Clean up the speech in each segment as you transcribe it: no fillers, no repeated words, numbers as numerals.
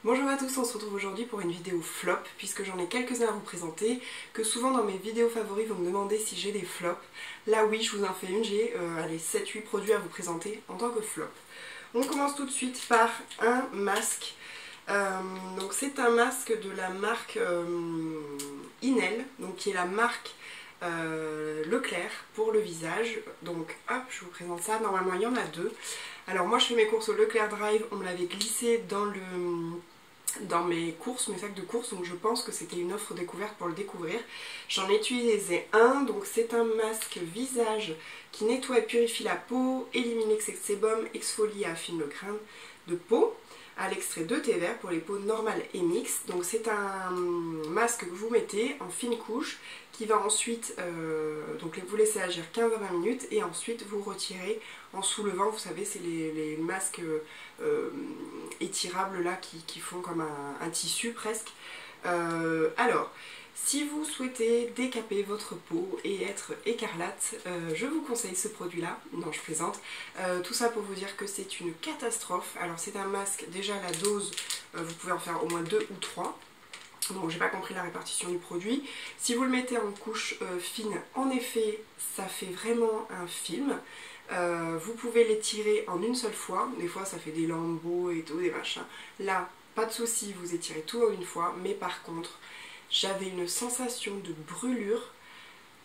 Bonjour à tous, on se retrouve aujourd'hui pour une vidéo flop, puisque j'en ai quelques-uns à vous présenter, que souvent dans mes vidéos favoris vous me demandez si j'ai des flops. Là oui, je vous en fais une, j'ai 7-8 produits à vous présenter en tant que flop. On commence tout de suite par un masque. Donc c'est un masque de la marque Inel, donc qui est la marque Leclerc pour le visage. Donc hop, je vous présente ça, normalement il y en a deux. Alors moi je fais mes courses au Leclerc Drive, on me l'avait glissé dans mes courses, mes sacs de courses, donc je pense que c'était une offre découverte pour le découvrir. J'en ai utilisé un, donc c'est un masque visage qui nettoie et purifie la peau, élimine l'excès de sébum, exfolie et affine le grain de peau à l'extrait de thé vert pour les peaux normales et mixtes. Donc c'est un masque que vous mettez en fine couche qui va ensuite, donc vous laissez agir 15 à 20 minutes et ensuite vous retirez en soulevant. Vous savez, c'est les masques étirables là qui font comme un tissu presque. Alors, si vous souhaitez décaper votre peau et être écarlate, je vous conseille ce produit-là. Non, je plaisante. Tout ça pour vous dire que c'est une catastrophe. Alors c'est un masque, déjà la dose, vous pouvez en faire au moins 2 ou 3. Bon, j'ai pas compris la répartition du produit. Si vous le mettez en couche fine, en effet, ça fait vraiment un film. Vous pouvez l'étirer en une seule fois. Des fois, ça fait des lambeaux et tout, des machins. Là, pas de souci, vous étirez tout en une fois. Mais par contre, j'avais une sensation de brûlure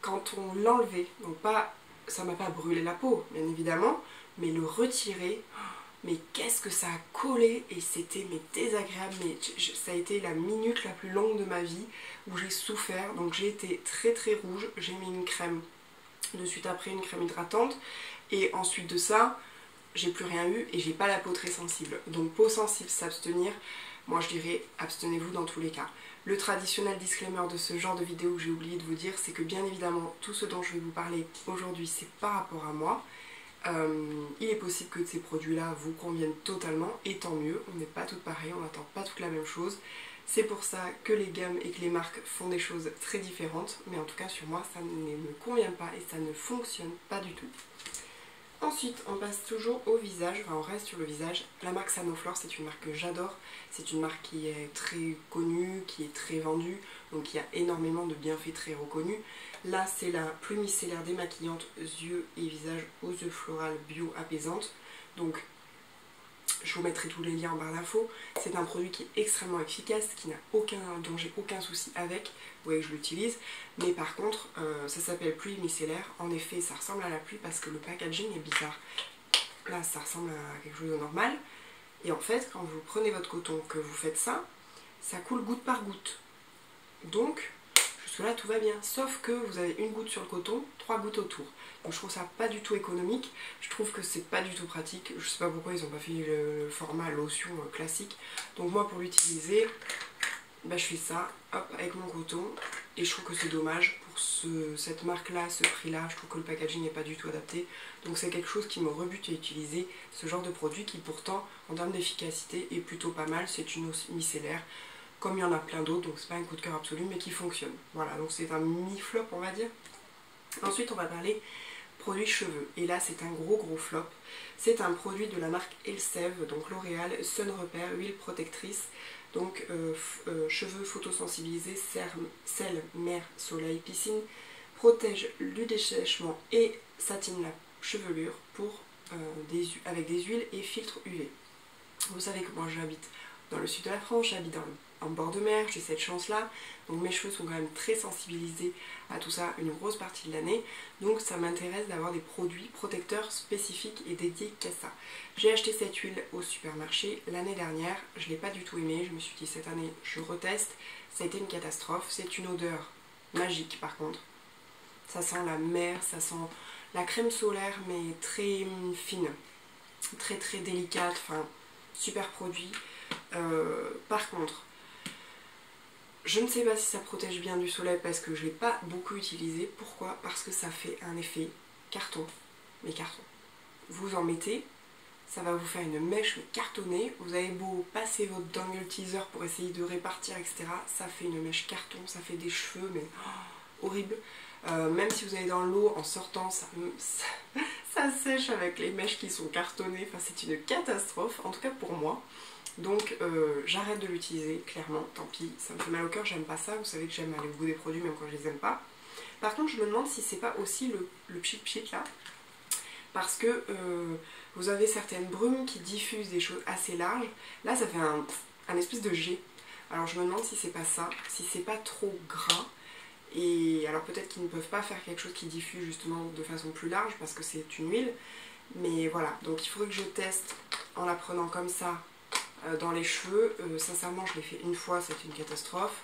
quand on l'enlevait. Donc pas, ça m'a pas brûlé la peau, bien évidemment, mais le retirer, mais qu'est-ce que ça a collé et c'était désagréable. Mais ça a été la minute la plus longue de ma vie où j'ai souffert. Donc j'ai été très très rouge. J'ai mis une crème de suite après, une crème hydratante, et ensuite de ça, j'ai plus rien eu et j'ai pas la peau très sensible. Donc peau sensible, s'abstenir. Moi je dirais abstenez-vous dans tous les cas. Le traditionnel disclaimer de ce genre de vidéo que j'ai oublié de vous dire, c'est que bien évidemment tout ce dont je vais vous parler aujourd'hui c'est par rapport à moi. Il est possible que ces produits là vous conviennent totalement et tant mieux, on n'est pas toutes pareilles, on n'attend pas toutes la même chose. C'est pour ça que les gammes et que les marques font des choses très différentes, mais en tout cas sur moi ça ne me convient pas et ça ne fonctionne pas du tout. Ensuite, on passe toujours au visage, enfin on reste sur le visage. La marque Sanoflore, c'est une marque que j'adore. C'est une marque qui est très connue, qui est très vendue, donc qui a énormément de bienfaits très reconnus. Là, c'est la plume micellaire démaquillante yeux et visage aux œufs florales bio apaisante. Donc, je vous mettrai tous les liens en barre d'infos. C'est un produit qui est extrêmement efficace, dont j'ai aucun souci avec. Vous voyez que je l'utilise. Mais par contre, ça s'appelle pluie micellaire. En effet, ça ressemble à la pluie parce que le packaging est bizarre. Là, ça ressemble à quelque chose de normal. Et en fait, quand vous prenez votre coton, que vous faites ça, ça coule goutte par goutte. Donc, jusque-là, tout va bien. Sauf que vous avez une goutte sur le coton, 3 gouttes autour. Donc je trouve ça pas du tout économique, je trouve que c'est pas du tout pratique, je sais pas pourquoi ils ont pas fait le format lotion classique. Donc moi pour l'utiliser, bah, je fais ça, hop, avec mon coton, et je trouve que c'est dommage pour cette marque là, ce prix là, je trouve que le packaging n'est pas du tout adapté. Donc c'est quelque chose qui me rebute à utiliser ce genre de produit qui pourtant en termes d'efficacité est plutôt pas mal. C'est une eau micellaire, comme il y en a plein d'autres, donc c'est pas un coup de cœur absolu mais qui fonctionne. Voilà, donc c'est un mi-flop on va dire. Ensuite on va parler produit cheveux, et là c'est un gros flop. C'est un produit de la marque Elseve, donc L'Oréal, Sun Repair, huile protectrice, donc cheveux photosensibilisés, sel, mer, soleil, piscine, protège du dessèchement et satine la chevelure pour, avec des huiles et filtres UV. Vous savez que moi j'habite dans le sud de la France, j'habite en bord de mer, j'ai cette chance là, donc mes cheveux sont quand même très sensibilisés à tout ça une grosse partie de l'année, donc ça m'intéresse d'avoir des produits protecteurs spécifiques et dédiés qu'à ça. J'ai acheté cette huile au supermarché l'année dernière, je ne l'ai pas du tout aimée, je me suis dit cette année je reteste, ça a été une catastrophe. C'est une odeur magique par contre, ça sent la mer, ça sent la crème solaire mais très fine, très délicate, enfin super produit. Par contre, je ne sais pas si ça protège bien du soleil parce que je ne l'ai pas beaucoup utilisé. Pourquoi? Parce que ça fait un effet carton. Mais carton. Vous en mettez, ça va vous faire une mèche cartonnée. Vous avez beau passer votre dangle teaser pour essayer de répartir, etc. Ça fait une mèche carton, ça fait des cheveux, mais horrible. Même si vous allez dans l'eau en sortant, ça sèche avec les mèches qui sont cartonnées. Enfin, c'est une catastrophe, en tout cas pour moi. Donc j'arrête de l'utiliser, clairement, tant pis, ça me fait mal au cœur, j'aime pas ça, vous savez que j'aime aller au bout des produits même quand je les aime pas. Par contre je me demande si c'est pas aussi le pchit là, parce que vous avez certaines brumes qui diffusent des choses assez larges, là ça fait un espèce de jet, alors je me demande si c'est pas ça, si c'est pas trop gras, et alors peut-être qu'ils ne peuvent pas faire quelque chose qui diffuse justement de façon plus large parce que c'est une huile, mais voilà, donc il faudrait que je teste en la prenant comme ça dans les cheveux. Sincèrement je l'ai fait une fois, c'était une catastrophe,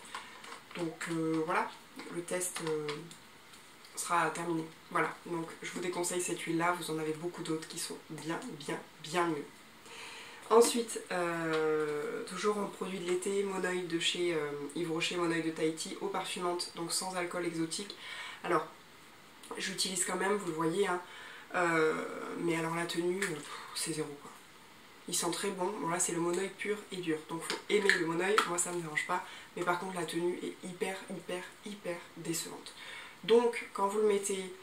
donc voilà, le test sera terminé. Voilà, donc je vous déconseille cette huile là, vous en avez beaucoup d'autres qui sont bien mieux. Ensuite, toujours en produit de l'été, Monoï de chez Yves Rocher, Monoï de Tahiti, eau parfumante, donc sans alcool exotique. Alors, j'utilise quand même, vous le voyez, hein, mais alors la tenue, c'est zéro quoi. Il sent très bon, bon là c'est le Monoï pur et dur, donc faut aimer le Monoï, moi ça me dérange pas, mais par contre la tenue est hyper décevante. Donc quand vous le mettez,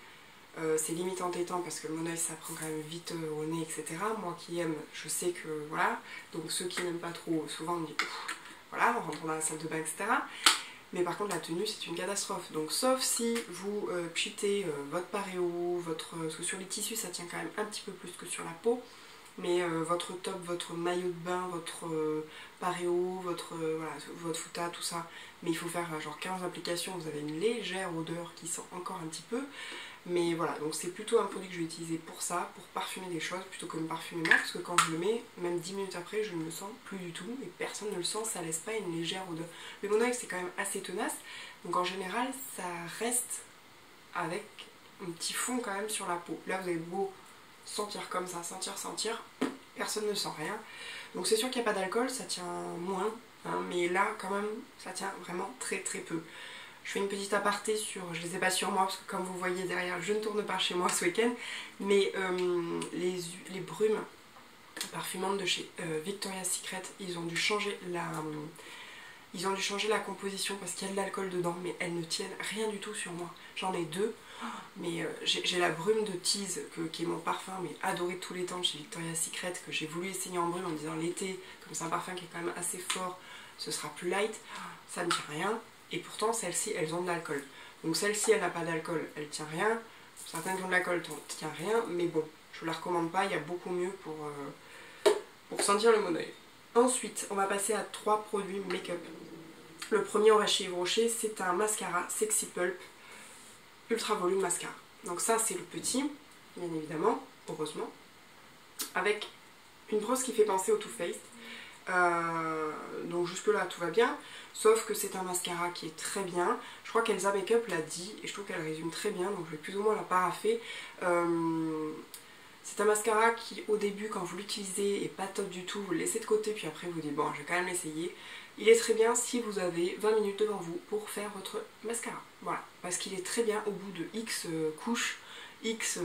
c'est limite entêtant parce que le Monoï ça prend quand même vite au nez, etc. Moi qui aime, je sais que voilà, donc ceux qui n'aiment pas trop, souvent on me dit voilà, on rentre dans la salle de bain, etc. Mais par contre la tenue c'est une catastrophe, donc sauf si vous pchitez votre paréo, parce que sur les tissus ça tient quand même un petit peu plus que sur la peau, mais votre top, votre maillot de bain, votre paréo, votre fouta, tout ça, mais il faut faire genre 15 applications, vous avez une légère odeur qui sent encore un petit peu, mais voilà, donc c'est plutôt un produit que je vais utiliser pour ça, pour parfumer des choses, plutôt que me parfumer moi, parce que quand je le mets, même 10 minutes après, je ne le sens plus du tout, et personne ne le sent, ça laisse pas une légère odeur. Le Monoï c'est quand même assez tenace, donc en général, ça reste avec un petit fond quand même sur la peau. Là vous avez beau sentir comme ça, sentir, personne ne sent rien. Donc c'est sûr qu'il n'y a pas d'alcool, ça tient moins, hein, mais là quand même ça tient vraiment très peu. Je fais une petite aparté sur, je les ai pas sur moi parce que comme vous voyez derrière je ne tourne pas chez moi ce week-end, mais les brumes parfumantes de chez Victoria's Secret, ils ont dû changer la composition parce qu'il y a de l'alcool dedans, mais elles ne tiennent rien du tout sur moi. J'en ai deux, mais j'ai la brume de Tease qui est mon parfum mais adoré de tous les temps chez Victoria's Secret, que j'ai voulu essayer en brume en me disant l'été, comme c'est un parfum qui est quand même assez fort, ce sera plus light, ça ne tient rien, et pourtant celles-ci elles ont de l'alcool. Donc celle-ci elle n'a pas d'alcool, elle tient rien, certaines qui ont de l'alcool ne tient rien, mais bon, je vous la recommande pas, il y a beaucoup mieux pour sentir le Monoï. Ensuite, on va passer à 3 produits make-up. Le premier, on va chez Yves Rocher, c'est un mascara Sexy Pulp Ultra Volume Mascara. Donc ça, c'est le petit, bien évidemment, heureusement, avec une brosse qui fait penser au Too Faced. Donc jusque là, tout va bien, sauf que c'est un mascara qui est très bien. Je crois qu'Elsa Makeup l'a dit, et je trouve qu'elle résume très bien, donc je vais plus ou moins la paraffer. C'est un mascara qui, au début, quand vous l'utilisez, est pas top du tout, vous le laissez de côté, puis après vous dites bon, je vais quand même l'essayer. Il est très bien si vous avez 20 minutes devant vous pour faire votre mascara. Voilà, parce qu'il est très bien au bout de X couches, X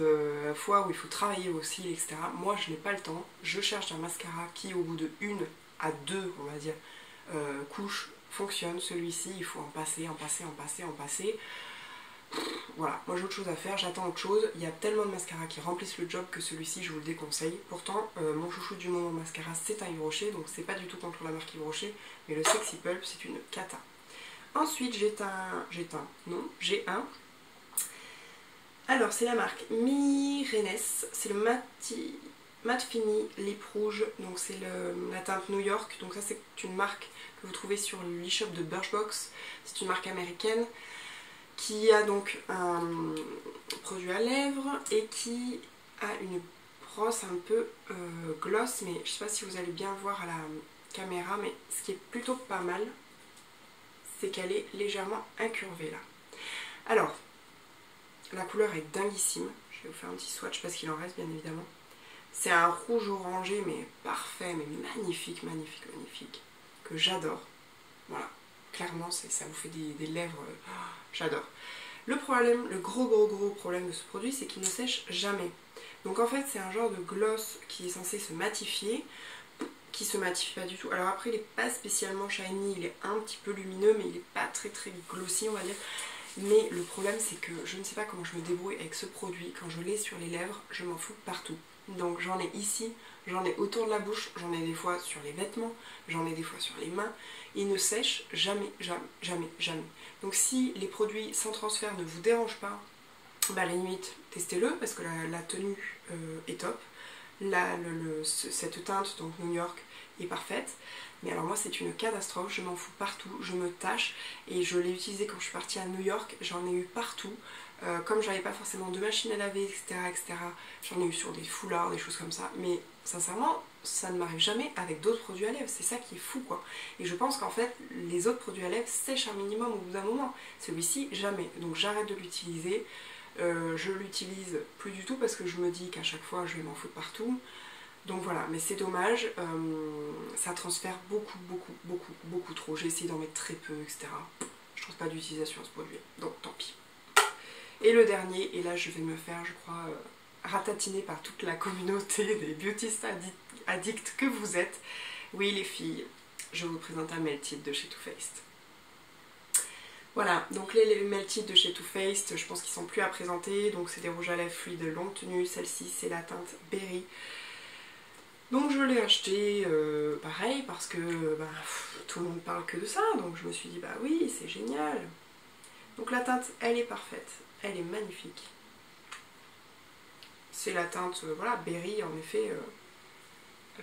fois où il faut travailler vos cils, etc. Moi, je n'ai pas le temps, je cherche un mascara qui, au bout de 1 à 2, on va dire, couches, fonctionne. Celui-ci, il faut en passer. Voilà, moi j'ai autre chose à faire, j'attends autre chose. Il y a tellement de mascaras qui remplissent le job que celui-ci je vous le déconseille. Pourtant mon chouchou du moment mascara c'est un Yves Rocher, donc c'est pas du tout contre la marque Yves Rocher, mais le Sexy Pulp c'est une cata. Ensuite j'ai un. Alors c'est la marque Mirenes, c'est le Matte Fini Lip Rouge, donc c'est la teinte New York, donc ça c'est une marque que vous trouvez sur l'e-shop de Birchbox, c'est une marque américaine qui a donc un produit à lèvres et qui a une brosse un peu gloss, mais je sais pas si vous allez bien voir à la caméra, mais ce qui est plutôt pas mal, c'est qu'elle est légèrement incurvée là. Alors, la couleur est dinguissime, je vais vous faire un petit swatch parce qu'il en reste bien évidemment. C'est un rouge orangé mais parfait, mais magnifique, que j'adore, voilà. Clairement, ça vous fait des lèvres, j'adore. Le problème, le gros problème de ce produit, c'est qu'il ne sèche jamais. Donc en fait, c'est un genre de gloss qui est censé se matifier, qui se matifie pas du tout. Alors après, il n'est pas spécialement shiny, il est un petit peu lumineux, mais il n'est pas très glossy, on va dire. Mais le problème, c'est que je ne sais pas comment je me débrouille avec ce produit. Quand je l'ai sur les lèvres, je m'en fous partout. Donc j'en ai ici, j'en ai autour de la bouche, j'en ai des fois sur les vêtements, j'en ai des fois sur les mains. Ils ne sèchent jamais, jamais, jamais, jamais. Donc si les produits sans transfert ne vous dérangent pas, bah à la limite, testez-le parce que la tenue est top. Cette teinte, donc New York, est parfaite. Mais alors moi c'est une catastrophe, je m'en fous partout, je me tâche et je l'ai utilisé quand je suis partie à New York, j'en ai eu partout. Comme j'avais pas forcément de machine à laver, etc., j'en ai eu sur des foulards, des choses comme ça. Mais sincèrement, ça ne m'arrive jamais avec d'autres produits à lèvres, c'est ça qui est fou quoi. Et je pense qu'en fait, les autres produits à lèvres sèchent un minimum au bout d'un moment. Celui-ci, jamais. Donc j'arrête de l'utiliser. Je l'utilise plus du tout parce que je me dis qu'à chaque fois je vais m'en foutre partout. Donc voilà, mais c'est dommage, ça transfère beaucoup, beaucoup, beaucoup, beaucoup trop. J'ai essayé d'en mettre très peu, etc. Je trouve pas d'utilisation à ce produit, donc tant pis. Et le dernier, et là je vais me faire, je crois, ratatiner par toute la communauté des beautistes addicts que vous êtes. Oui les filles, je vous présente un Melted de chez Too Faced. Voilà, donc les Melted de chez Too Faced, je pense qu'ils sont plus à présenter. Donc c'est des rouges à lèvres fluides de longue tenue, celle-ci c'est la teinte Berry. Donc je l'ai acheté pareil parce que bah, tout le monde parle que de ça, donc je me suis dit bah oui c'est génial. Donc la teinte elle est parfaite, elle est magnifique. C'est la teinte voilà Berry en effet,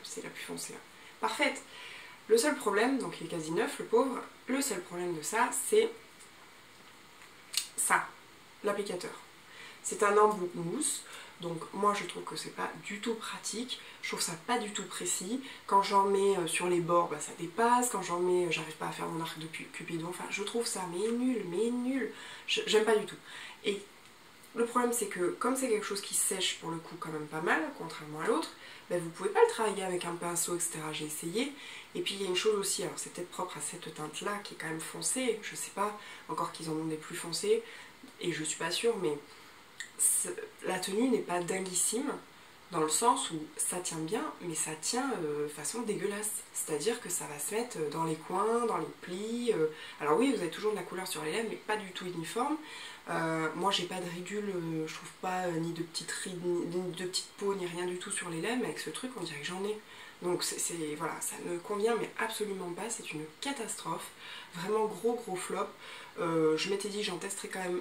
c'est la plus foncée là. Parfaite. Le seul problème, donc il est quasi neuf le pauvre, le seul problème de ça c'est ça, l'applicateur. C'est un embout mousse. Donc moi je trouve que c'est pas du tout pratique, je trouve ça pas du tout précis. Quand j'en mets sur les bords, bah, ça dépasse, quand j'en mets, j'arrive pas à faire mon arc de Cupidon, enfin je trouve ça mais nul, j'aime pas du tout. Et le problème c'est que comme c'est quelque chose qui sèche pour le coup quand même pas mal, contrairement à l'autre, bah, vous pouvez pas le travailler avec un pinceau, etc. J'ai essayé. Et puis il y a une chose aussi, alors c'est peut-être propre à cette teinte là qui est quand même foncée, je sais pas, encore qu'ils en ont des plus foncés, et je suis pas sûre, mais la tenue n'est pas dinguissime dans le sens où ça tient bien mais ça tient de façon dégueulasse, c'est à dire que ça va se mettre dans les coins, dans les plis, alors oui vous avez toujours de la couleur sur les lèvres mais pas du tout uniforme. Moi j'ai pas de ridules, je trouve pas ni de petites rides, ni de petites peaux ni rien du tout sur les lèvres, mais avec ce truc on dirait que j'en ai. Donc voilà, ça ne convient mais absolument pas, c'est une catastrophe, vraiment gros flop. Je m'étais dit j'en testerai quand même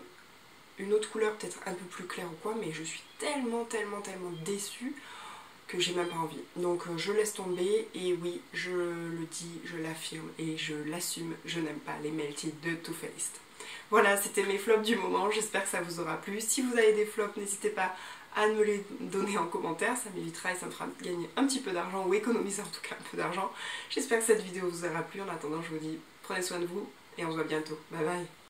une autre couleur peut-être un peu plus claire ou quoi, mais je suis tellement déçue que j'ai même pas envie. Donc je laisse tomber et oui, je le dis, je l'affirme et je l'assume, je n'aime pas les Melted de Too Faced. Voilà, c'était mes flops du moment, j'espère que ça vous aura plu. Si vous avez des flops, n'hésitez pas à me les donner en commentaire, ça m'évitera et ça me fera gagner un petit peu d'argent ou économiser en tout cas un peu d'argent. J'espère que cette vidéo vous aura plu, en attendant je vous dis prenez soin de vous et on se voit bientôt. Bye bye.